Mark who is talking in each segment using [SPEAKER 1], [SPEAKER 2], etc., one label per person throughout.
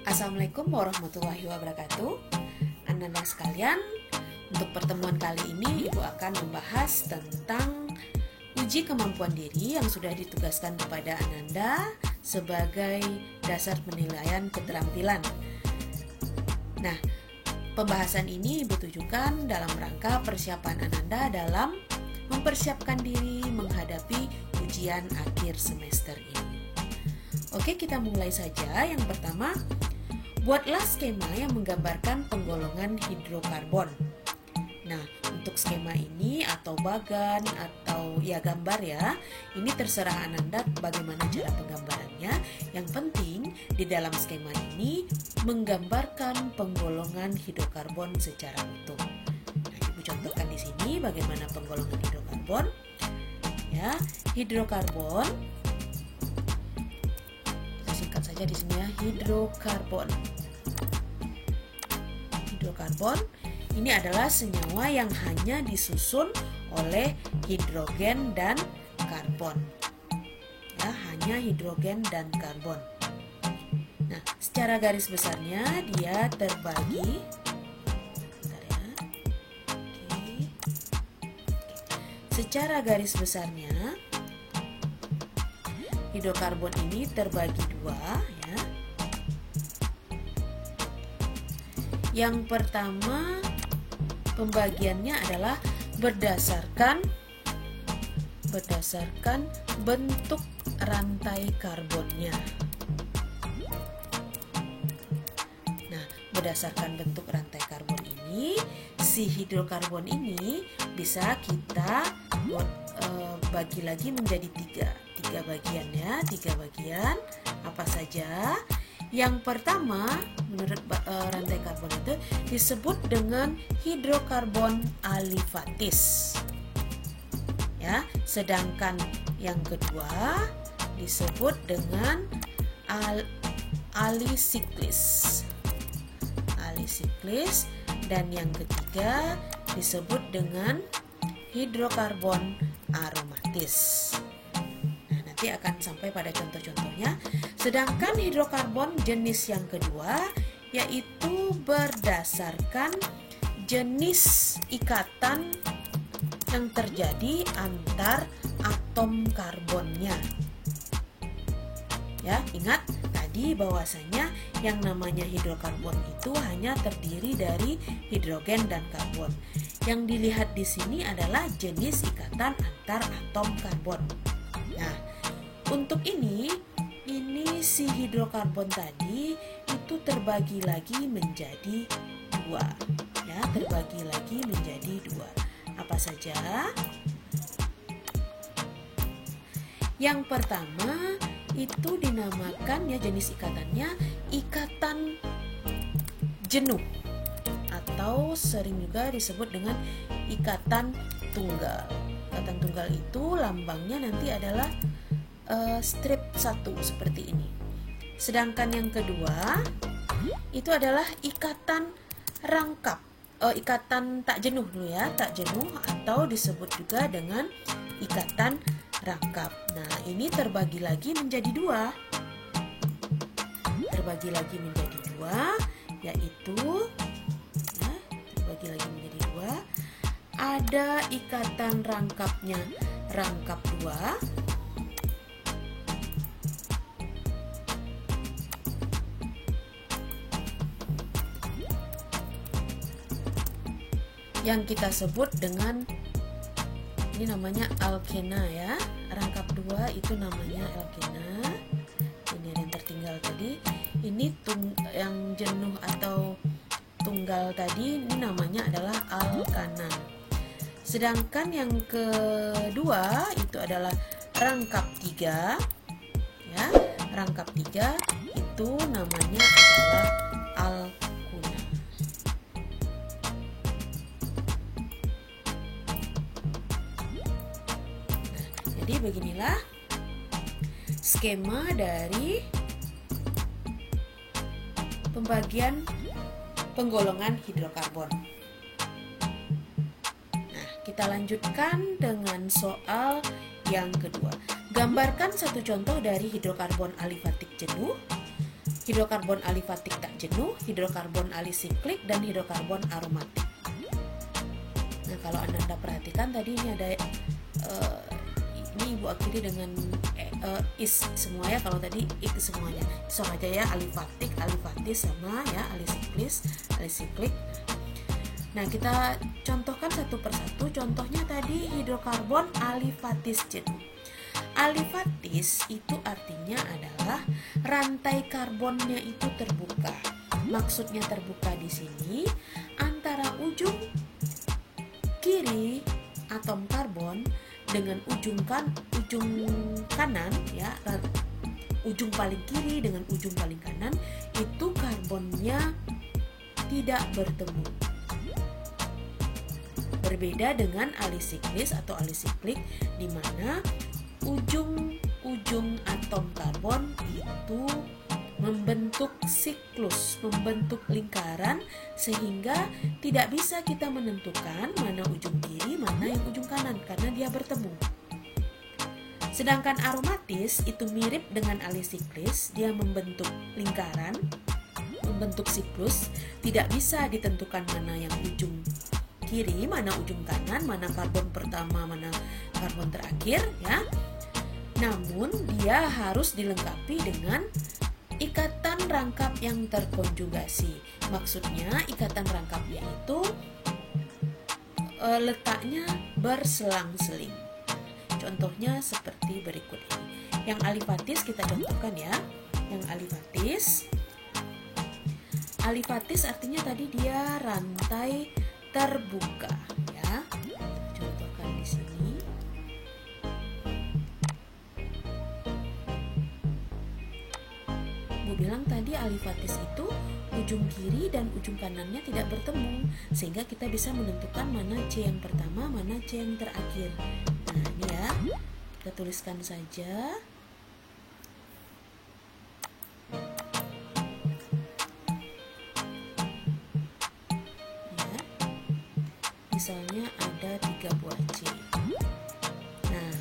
[SPEAKER 1] Assalamualaikum warahmatullahi wabarakatuh. Ananda sekalian, untuk pertemuan kali ini Ibu akan membahas tentang uji kemampuan diri yang sudah ditugaskan kepada Ananda sebagai dasar penilaian keterampilan. Nah, pembahasan ini Ibu tujukan dalam rangka persiapan Ananda dalam mempersiapkan diri menghadapi ujian akhir semester ini. Oke, kita mulai saja. Yang pertama, buatlah skema yang menggambarkan penggolongan hidrokarbon. Nah, untuk skema ini atau bagan atau gambar ini terserah Ananda bagaimana cara penggambarannya. Yang penting di dalam skema ini menggambarkan penggolongan hidrokarbon secara utuh. Nah, Ibu contohkan di sini bagaimana penggolongan hidrokarbon. Hidrokarbon. Kita singkat saja di sini hidrokarbon. Hidrokarbon ini adalah senyawa yang hanya disusun oleh hidrogen dan karbon. Hanya hidrogen dan karbon. Nah, secara garis besarnya dia terbagi. Secara garis besarnya hidrokarbon ini terbagi dua. Yang pertama, pembagiannya adalah berdasarkan bentuk rantai karbonnya. Nah, berdasarkan bentuk rantai karbon ini, si hidrokarbon ini bisa kita bagi lagi menjadi tiga bagian tiga bagian. Apa saja? Yang pertama, menurut rantai karbon itu disebut dengan hidrokarbon alifatis. Sedangkan yang kedua disebut dengan alisiklis. Dan yang ketiga disebut dengan hidrokarbon aromatis. Nah, nanti akan sampai pada contoh-contohnya. Sedangkan hidrokarbon jenis yang kedua yaitu berdasarkan jenis ikatan yang terjadi antar atom karbonnya. Ingat tadi bahwasanya yang namanya hidrokarbon itu hanya terdiri dari hidrogen dan karbon. Yang dilihat di sini adalah jenis ikatan antar atom karbon. Nah, untuk ini si hidrokarbon tadi itu terbagi lagi menjadi dua. Terbagi lagi menjadi dua. Apa saja? Yang pertama itu dinamakan jenis ikatannya ikatan jenuh atau sering juga disebut dengan ikatan tunggal. Ikatan tunggal itu lambangnya nanti adalah strip 1 seperti ini. Sedangkan yang kedua itu adalah ikatan rangkap, ikatan tak jenuh dulu tak jenuh atau disebut juga dengan ikatan rangkap. Nah, ini terbagi lagi menjadi dua. Yaitu terbagi lagi menjadi dua. Ada ikatan rangkapnya rangkap 2. Yang kita sebut dengan ini namanya alkena Rangkap 2 itu namanya alkena. Ini yang tertinggal tadi. Ini yang jenuh atau tunggal tadi ini namanya adalah alkana. Sedangkan yang kedua itu adalah rangkap 3. Rangkap 3 itu namanya adalah alkuna. Jadi beginilah skema dari pembagian penggolongan hidrokarbon. Nah, kita lanjutkan dengan soal yang kedua. Gambarkan satu contoh dari hidrokarbon alifatik jenuh hidrokarbon alifatik tak jenuh, hidrokarbon alisiklik, dan hidrokarbon aromatik. Nah, kalau Anda perhatikan tadi ini ada ini Ibu akhiri dengan is semua ya. Kalau tadi ik semuanya, so aja ya, alifatik, alifatis sama ya, alisiklis, alisiklik. Nah, kita contohkan satu persatu. Contohnya tadi hidrokarbon alifatis jenuh. Alifatis itu artinya adalah rantai karbonnya itu terbuka. Maksudnya terbuka di sini antara ujung kiri atom karbon dengan ujung kanan ya, ujung paling kiri dengan ujung paling kanan itu karbonnya tidak bertemu. Berbeda dengan alisiklis atau alisiklik di mana ujung atom karbon itu membentuk siklus, membentuk lingkaran sehingga tidak bisa kita menentukan mana ujung kiri, mana yang ujung kanan karena dia bertemu. Sedangkan aromatis itu mirip dengan alisiklis, dia membentuk lingkaran, membentuk siklus, tidak bisa ditentukan mana yang ujung kiri, mana ujung kanan, mana karbon pertama, mana karbon terakhir ya. Namun dia harus dilengkapi dengan ikatan rangkap yang terkonjugasi. Maksudnya ikatan rangkapnya itu letaknya berselang-seling. Contohnya seperti berikut ini. Yang alifatis kita contohkan ya. Yang alifatis artinya tadi dia rantai terbuka ya. Contohkan di sini. Bu bilang tadi alifatis itu ujung kiri dan ujung kanannya tidak bertemu sehingga kita bisa menentukan mana C yang pertama, mana C yang terakhir. Nah, ini ya. Kita tuliskan saja. Misalnya ada 3 buah C. Nah,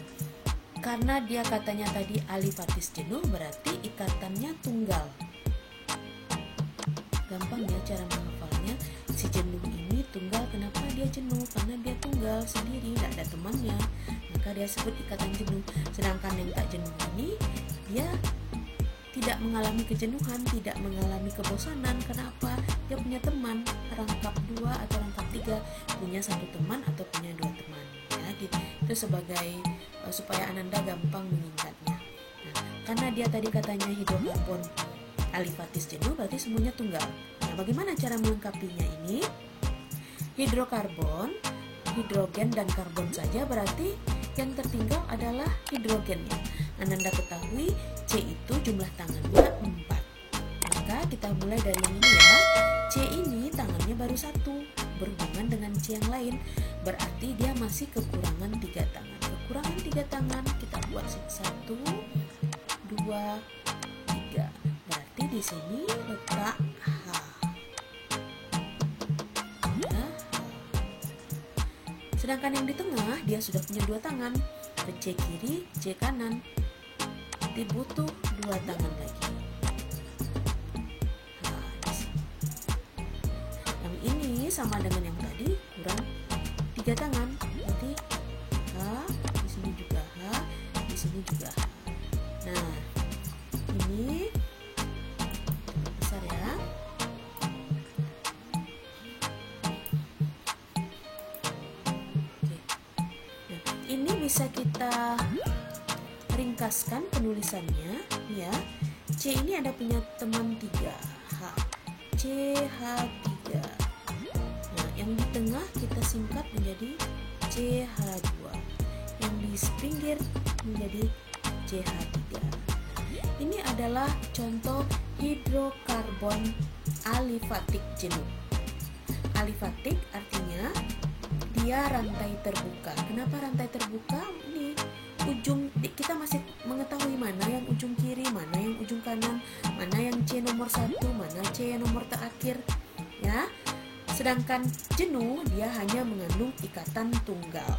[SPEAKER 1] karena dia katanya tadi alifatis jenuh berarti ikatannya tunggal. Gampang ya cara menghafalnya. Si jenuh ini tunggal. Kenapa dia jenuh? Karena dia tunggal sendiri, tidak ada temannya. Maka dia sebut ikatan jenuh. Sedangkan yang tak jenuh ini dia tidak mengalami kejenuhan, tidak mengalami kebosanan. Kenapa? Dia punya teman, rangkap 2 atau rangkap 3, punya 1 teman atau punya 2 teman ya, gitu. Itu sebagai supaya Ananda gampang mengingatnya. Nah, karena dia tadi katanya hidrokarbon alifatis jenuh berarti semuanya tunggal. Nah, bagaimana cara melengkapinya ini? Hidrokarbon, hidrogen dan karbon saja, berarti yang tertinggal adalah hidrogennya. Ananda ketahui C itu jumlah tangannya 4. Maka kita mulai dari ini ya. C ini tangannya baru 1 berhubungan dengan C yang lain. Berarti dia masih kekurangan 3 tangan. Kekurangan 3 tangan kita buat 1, 2, 3. Berarti di sini letak H. Ya. Sedangkan yang di tengah dia sudah punya 2 tangan. Ke C kiri, C kanan. Butuh 2 tangan lagi. Nah, yang ini sama dengan yang tadi, kurang 3 tangan. Berarti H, di sini juga H, di sini juga H. Nah, ini besar ya. Oke. Nah, ini bisa kita ringkaskan penulisannya ya. C ini ada punya teman 3, H, CH3. Nah, yang di tengah kita singkat menjadi CH2. Yang di pinggir menjadi CH3. Ini adalah contoh hidrokarbon alifatik jenuh. Alifatik artinya dia rantai terbuka. Kenapa rantai terbuka? Ini ujung, kita masih mengetahui mana yang ujung kiri, mana yang ujung kanan, mana yang C nomor 1, mana C yang nomor terakhir ya. Sedangkan jenuh dia hanya mengandung ikatan tunggal.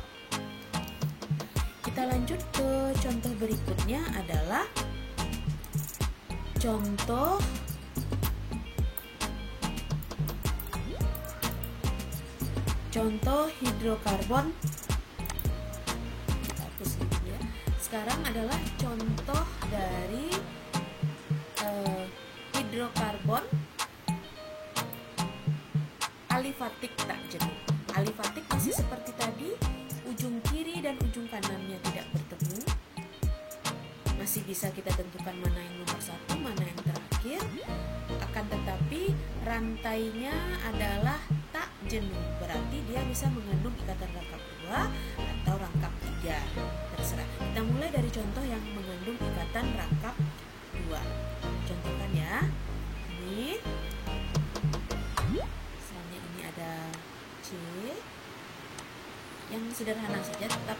[SPEAKER 1] Kita lanjut ke contoh berikutnya adalah contoh contoh hidrokarbon. Kita hapus ini ya. Sekarang adalah contoh dari hidrokarbon alifatik tak jenuh. Alifatik masih seperti tadi, ujung kiri dan ujung kanannya tidak bertemu. Masih bisa kita tentukan mana yang nomor satu, mana yang terakhir. Akan tetapi rantainya adalah tak jenuh, berarti dia bisa mengandung ikatan rangkap 2 atau rangkap 3, terserah. Kita mulai dari contoh yang mengandung ikatan rangkap 2. Contohkan ya. Ini misalnya ini ada C yang sederhana saja, tetap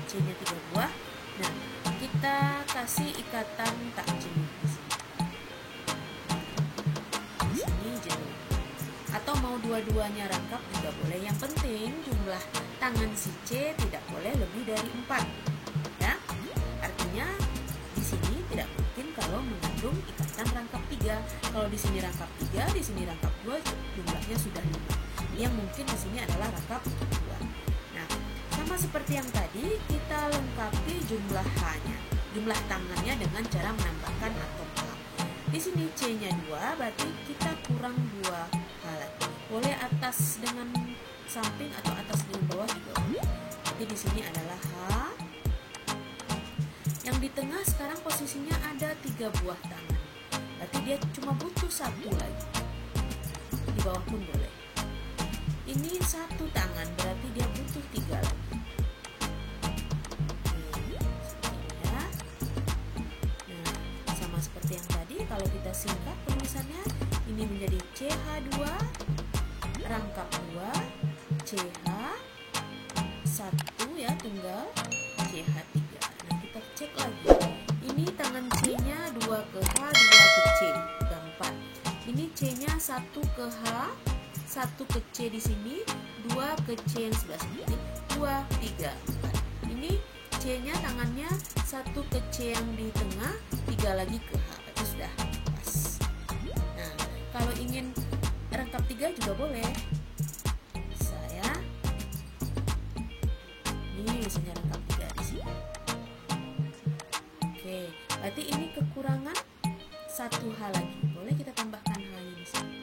[SPEAKER 1] C-nya 3 buah. Nah, kita kasih ikatan tak jenuh di sini. Di sini jenuh. Atau mau dua-duanya rangkap juga boleh. Yang penting jumlah tangan si C tidak boleh lebih dari 4. Ya. Artinya di sini tidak mungkin kalau mengandung ikatan rangkap 3. Kalau di sini rangkap 3, di sini rangkap 2, jumlahnya sudah 5. Yang mungkin di sini adalah rangkap 2. Nah, sama seperti yang tadi, kita lengkapi jumlah H-nya, jumlah tangannya dengan cara menambahkan atom H. Di sini C-nya 2, berarti kita kurang 2 H lagi. Boleh atas dengan samping atau atas dengan bawah juga boleh. Jadi di sini adalah H. Yang di tengah sekarang posisinya ada 3 buah tangan. Berarti dia cuma butuh 1 lagi. Di bawah pun boleh. Ini 1 tangan, berarti dia butuh 3 lagi. Seperti yang tadi, kalau kita singkat penulisannya, ini menjadi CH2 rangkap 2, CH 1 ya tunggal, CH 3. Nah, kita cek lagi. Ini tangan C-nya 2 ke H, 2 ke C, gampang. Ini C-nya 1 ke H, 1 ke C di sini, 2 ke C yang sebelah sini, 2, 3, 4. Ini C-nya tangannya 1 ke C yang di tengah, 3 lagi ke H, itu sudah pas. Nah, kalau ingin rangkap 3 juga boleh. Saya ini misalnya rangkap 3 di sini. Oke, berarti ini kekurangan 1 H lagi. Boleh kita tambahkan H-nya di sini.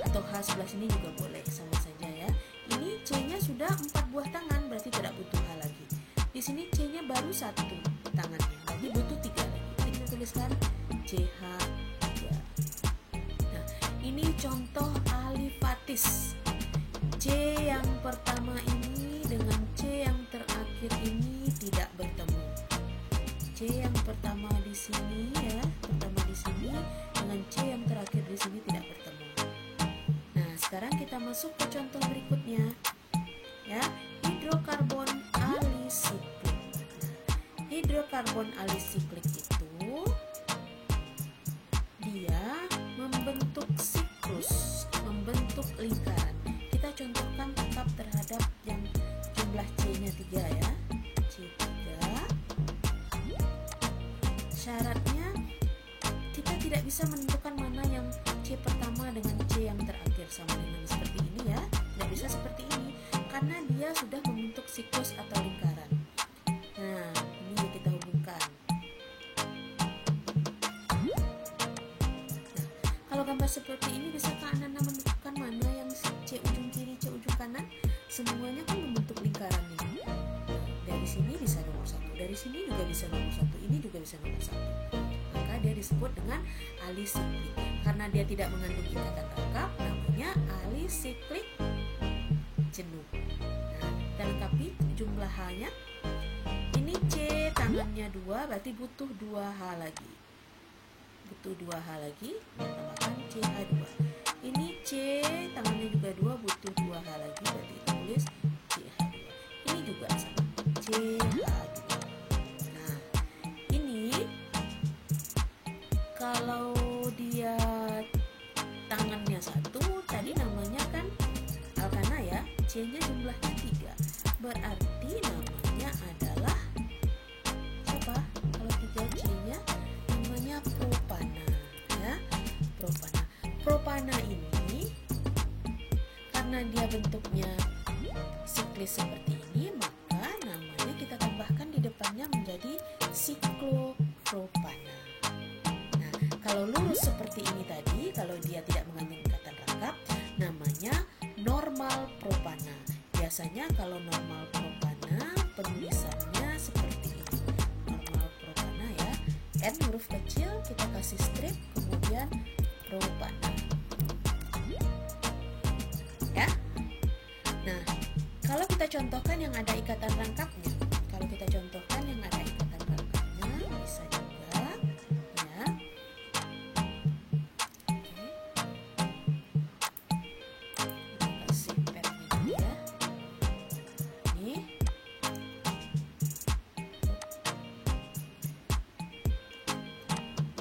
[SPEAKER 1] Atau H sebelah sini juga boleh, sama saja ya. Ini C-nya sudah 4 buah tangan, berarti tidak butuh H lagi. Di sini C-nya baru 1 tangannya, berarti butuh 3 lagi. Kita tuliskan CH3. Nah, ini contoh alifatis. C yang pertama ini dengan C yang terakhir ini tidak bertemu. C yang pertama di sini ya, pertama di sini dengan C yang terakhir di sini tidak bertemu. Nah, sekarang kita masuk ke contoh berikutnya. Ya, hidrokarbon alisiklik. Hidrokarbon alisiklik itu dia membentuk siklus, membentuk lingkaran. Kita contohkan tetap terhadap yang jumlah C-nya 3 ya. C3. Syaratnya kita tidak bisa menentukan mana yang C pertama dengan C yang terakhir sama dengan seperti ini ya. Tidak bisa seperti ini karena dia sudah membentuk siklus atau lingkaran. Nah, ini kita hubungkan. Nah, kalau gambar seperti ini, bisakah Anda menentukan mana yang C ujung kiri, C ujung kanan? Semuanya kan membentuk lingkaran ini. Dari sini bisa nomor 1, dari sini juga bisa nomor 1, ini juga bisa nomor 1. Maka dia disebut dengan alisiklik. Karena dia tidak mengandung ikatan rangkap, namanya alisiklik jenuh. Nah, kita lengkapi jumlah H-nya. Ini C tangannya 2, berarti butuh 2 H lagi. Butuh 2 H lagi, tambahkan CH2. Ini C tangannya juga 2, butuh 2 H lagi, berarti kita tulis CH2. Ini juga sama, CH2. Nah, ini kalau dia tangannya 1, tadi namanya kan alkana ya, C-nya jumlahnya 3. Berarti namanya adalah siapa? Kalau 3 C-nya namanya propana ya, propana. Propana ini karena karena dia bentuknya siklis seperti ini, maka namanya kita tambahkan di depannya menjadi siklopropana. Nah, kalau lurus seperti ini tadi, kalau dia tidak mengandung ikatan rangkap, namanya normal propana. Biasanya kalau normal propana penulisannya seperti ini. Normal propana ya. N huruf kecil kita kasih strip, kemudian propana. Ya. Nah, kalau kita contohkan yang ada ikatan rangkapnya, bisa juga ya. Oke. Kita kasih pen ini ya. Ini.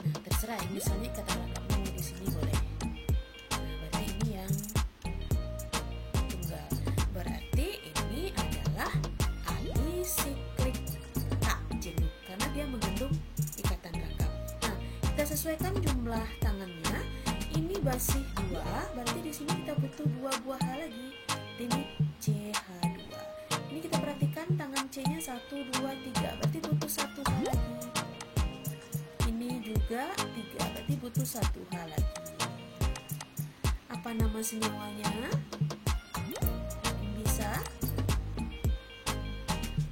[SPEAKER 1] Nah, terserah ya, misalnya ikatan rangkapnya di sini boleh. Nah, berarti ini yang tunggal. Berarti ini adalah alisiklik A jenuh karena dia mengandung ikatan rangkap. Nah, kita sesuaikan jumlah tangannya. Ini masih 2, berarti di sini kita butuh 2 buah H lagi. Ini CH2. Ini kita perhatikan tangan C-nya 1, 2, 3, berarti butuh 1 H lagi. Ini juga 3, berarti butuh 1 H lagi. Apa nama senyawanya? Bisa.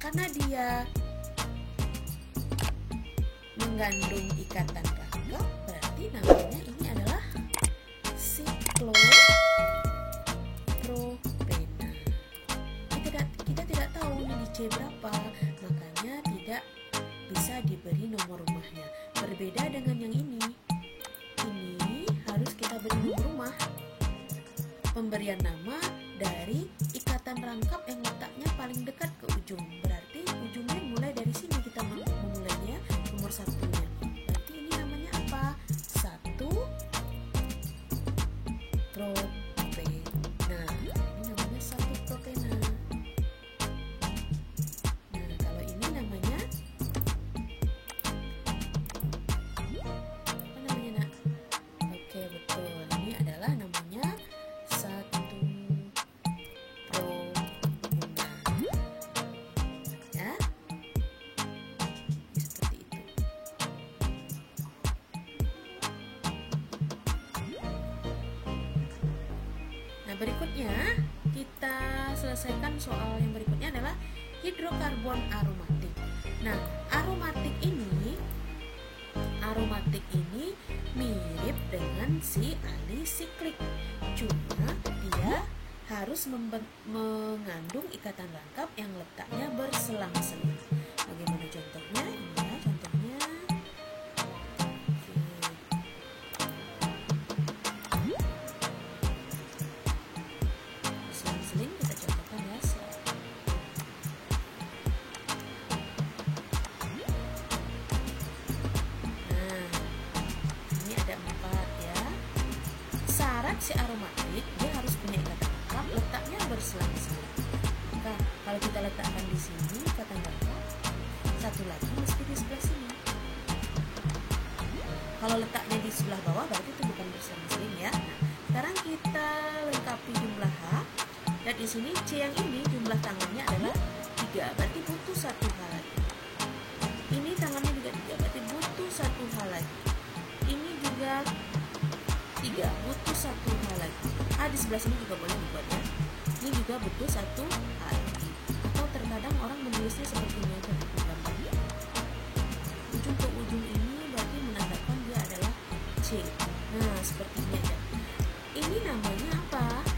[SPEAKER 1] Karena dia mengandung ikatan rangkap, berarti namanya ini adalah siklopropena. Kita tidak tahu ini di C berapa, makanya tidak bisa diberi nomor rumahnya. Berbeda dengan yang ini. Ini harus kita beri nomor rumah. Pemberian nama dari ikatan rangkap yang letaknya paling dekat ke ujung. Berarti ujungnya mulai dari sini kita memulainya, nomor 1-nya. Berarti ini namanya apa? 1 propena. Ini namanya 1 propena. Nah, kalau ini namanya apa namanya, Nak? Oke, betul. Ini adalah namanya 1 propena. Ya. Seperti itu. Nah, berikutnya kita selesaikan soal yang berikutnya adalah hidrokarbon aromatik. Nah, aromatik ini mirip dengan si alisiklik, cuma dia harus mengandung ikatan rangkap yang letaknya berselang-seling. Bagaimana contohnya? Ini ya contohnya. Selang-seling kita contohkan ya. Nah, ini ada 4 ya. Syarat si aromatik dia harus punya ikatan rangkap letaknya berselang-seling. Maka kalau kita letakkan di sini ikatan rangkap, satu lagi mesti di sebelah sini. Kalau letaknya di sebelah bawah berarti itu bukan berselang-seling ya. Nah, sekarang kita lengkapi jumlah H. Dan di sini C yang ini jumlah tangannya adalah 3, berarti butuh 1 H lagi. Ini tangannya juga 3, berarti butuh 1 H lagi. Ini juga 3, butuh 1 H lagi. A di sebelah sini juga boleh dibuat ya. Ini juga butuh 1 H lagi. Atau terkadang orang menulisnya seperti ini aja gambarnya. Ujung ke ujung ini berarti menandakan dia adalah C. Nah, seperti ini aja. Ini namanya apa?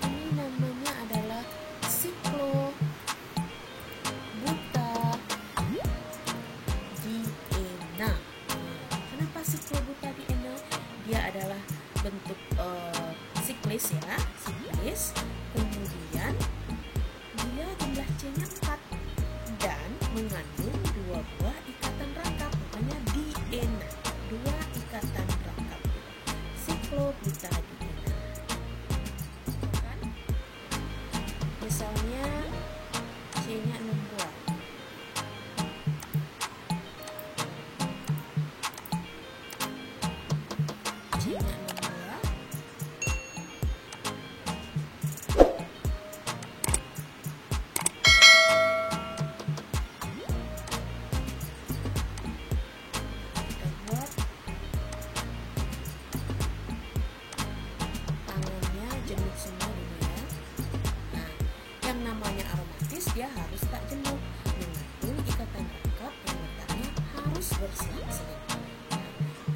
[SPEAKER 1] Ini namanya adalah siklobutadiena. Kenapa siklobutadiena? Dia adalah bentuk siklis ya, siklis. Kemudian dia jumlah C-nya 4 dan mengandung 2 buah ikatan rangkap, makanya diena, 2 ikatan rangkap. Siklobutadiena. Misalnya C-nya 6 buah. C-nya 6 buah.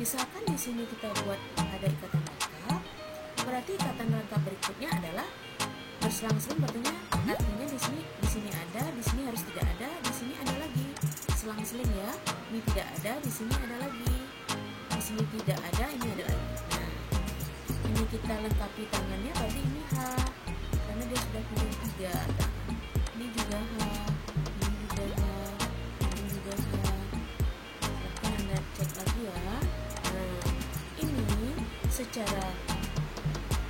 [SPEAKER 1] misalkan di sini kita buat ada ikatan rangkap, berarti ikatan rangkap berikutnya adalah berselang-seling, artinya di sini ada, di sini harus tidak ada, di sini ada lagi. Selang-seling ya. Ini tidak ada, di sini ada lagi. Di sini tidak ada, ini ada lagi. Nah, ini kita lengkapi tangannya, berarti ini H, karena dia sudah punya 3 tangan. Ini juga H, ini juga H, ini juga H. Silahkan Anda cek lagi ya. Nah, ini secara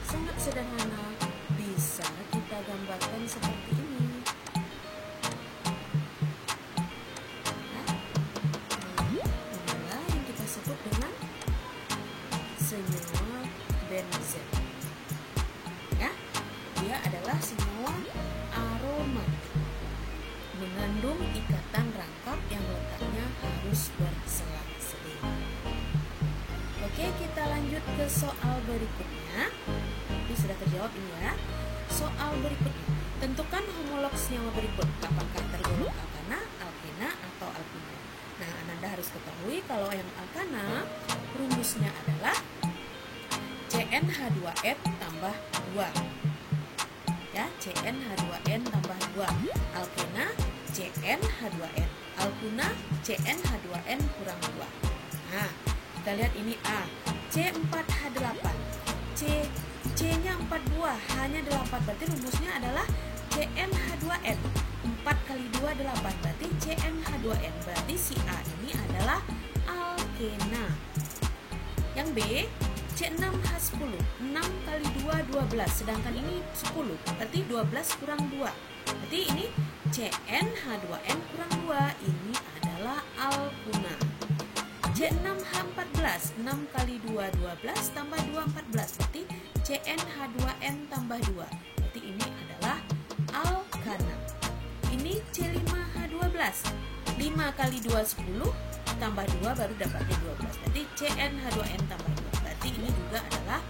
[SPEAKER 1] sangat sederhana bisa kita gambarkan seperti ini. Inilah yang kita sebut dengan senyawa benzen. Ya, dia adalah senyawa aromatik, mengandung ikatan rangkap yang letaknya harus berselang-seling. Oke, kita lanjut ke soal berikutnya. Ini sudah terjawab ini ya. Soal berikutnya, tentukan homolog senyawa berikut. Apakah tergolong alkana, alkena, atau alkina? Nah, Anda harus ketahui kalau yang alkana rumusnya adalah CnH2n tambah 2. Ya, CnH2n tambah 2. Alkena CnH2n, alkuna CnH2n kurang 2. Nah, kita lihat ini A, C4H8. C-nya 4 buah, hanya 8. Berarti rumusnya adalah CnH2n. 4 kali 2 8, berarti CnH2n. Berarti si A ini adalah alkena. Yang B, C6H10. 6 kali 2 12, sedangkan ini 10. Berarti 12 kurang 2. Berarti ini CnH2n kurang 2. Ini adalah alkuna. C6H14. 6 kali 2 12 tambah 2 14. Berarti CnH2n tambah 2. Berarti ini adalah alkana. Ini C5H12. 5 kali 2 10 tambah 2 baru dapatnya 12. Berarti CnH2n tambah 2. Berarti ini juga adalah